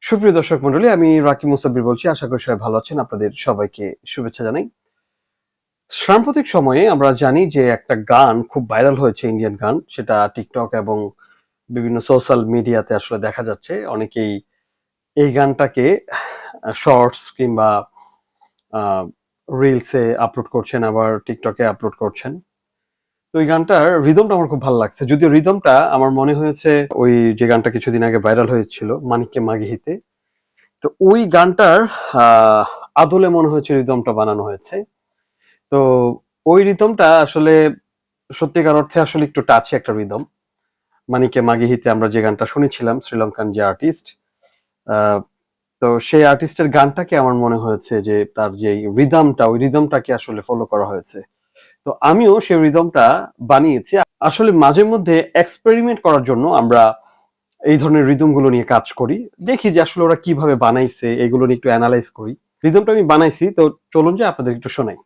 সুপ্রিয় দর্শক মন্ডলী, আমি রাকিব মুসাব্বির বলছি। আশা করি সবাই ভালো আছেন। আপনাদের সবাইকে শুভেচ্ছা জানাই। সাম্প্রতিক সময়ে আমরা জানি যে একটা গান খুব ভাইরাল হয়েছে, ইন্ডিয়ান গান। সেটা টিকটক এবং বিভিন্ন সোশ্যাল মিডিয়াতে আসলে দেখা যাচ্ছে। অনেকেই এই গানটাকে শর্টস কিংবা রিলসে আপলোড করছেন, আবার টিকটকে আপলোড করছেন। তো এই গানটার রিদমটা আমার খুব ভালো লাগছে। যদিও রিদমটা আমার মনে হয়েছে ওই যে গানটা কিছুদিন আগে ভাইরাল হয়েছিল, মানিককে মাগিহিতে। তো ওই গানটার আহ, আদলে মনে হয়েছে রিদমটা বানানো হয়েছে। তো ওই রিদমটা আসলে সত্যিকার অর্থে আসলে একটু টাচি একটা রিদম। মানিকে মাগিহিতে আমরা যে গানটা শুনেছিলাম, শ্রীলঙ্কান যে আর্টিস্ট, তো সেই আর্টিস্টের গানটাকে আমার মনে হয়েছে যে তার যে রিদমটা, ওই রিদমটাকে আসলে ফলো করা হয়েছে। তো আমিও সেই রিদমটা বানিয়েছি। আসলে মাঝে মধ্যে এক্সপেরিমেন্ট করার জন্য আমরা এই ধরনের রিদম গুলো নিয়ে কাজ করি, দেখি যে আসলে ওরা কিভাবে বানাইছে, এগুলো নিয়ে একটু অ্যানালাইজ করি। রিদমটা আমি বানাইছি, তো চলুন যে আপনাদের একটু শোনাই।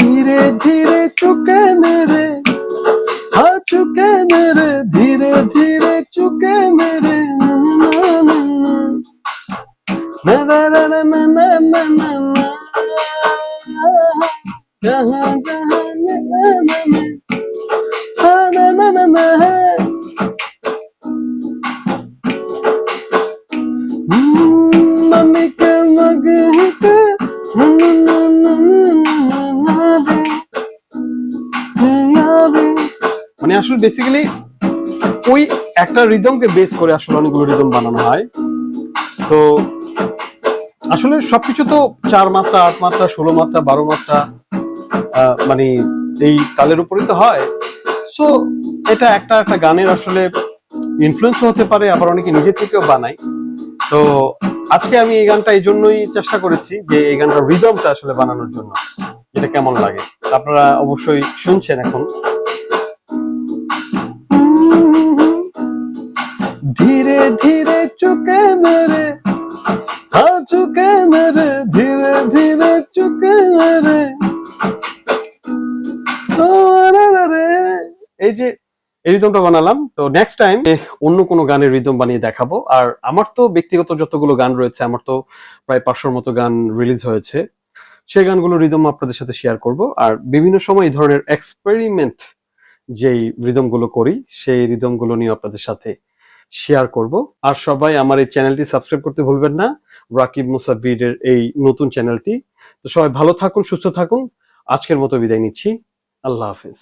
ধীরে ধীরে চুকে মেরে, हाँ चुके मेरे, धीरे धीरे चुके मेरे, ना ना ना ना ना ना ना ना ना, जहाँ जहाँ ना ना ना ना, हाँ ना ना ना ना है। मम्मी के मगे के ना ना ना ना ना दे, यावे। মানে আসলে বেসিক্যালি ওই একটা রিদমকে বেস করে আসলে অনেকগুলো রিদম বানানো হয়। তো আসলে সবকিছু তো 4 মাত্রা, 8 মাত্রা, 16 মাত্রা, 12 মাত্রা, মানে এই তালের উপরই তো হয়। সো এটা একটা একটা গানের আসলে ইনফ্লুয়েন্স হতে পারে, আবার অনেকে নিজে থেকেও বানায়। তো আজকে আমি এই গানটা এই জন্যই চেষ্টা করেছি যে এই গানটার রিদমটা আসলে বানানোর জন্য, এটা কেমন লাগে আপনারা অবশ্যই শুনছেন এখন। ধীরে ধীরে চুকে মেরে, हाँ चुके मेरे, धीरे धीरे चुके मेरे, এই যে এই রিদমটা বানালাম। তো নেক্সট টাইম অন্য কোনো গানের রিদম বানিয়ে দেখাবো। আর আমার তো ব্যক্তিগত যতগুলো গান রয়েছে, আমার তো প্রায় 500 মতো গান রিলিজ হয়েছে, সেই গানগুলো রিদম আপনাদের সাথে শেয়ার করব। আর বিভিন্ন সময় এই ধরনের এক্সপেরিমেন্ট যেই রিদম গুলো করি, সেই রিদম গুলো নিয়ে আপনাদের সাথে শেয়ার করব। আর সবাই আমার এই চ্যানেলটি সাবস্ক্রাইব করতে ভুলবেন না, রাকিব মুসাব্বিরের এই নতুন চ্যানেলটি। তো সবাই ভালো থাকুন, সুস্থ থাকুন। আজকের মতো বিদায় নিচ্ছি। আল্লাহ হাফেজ।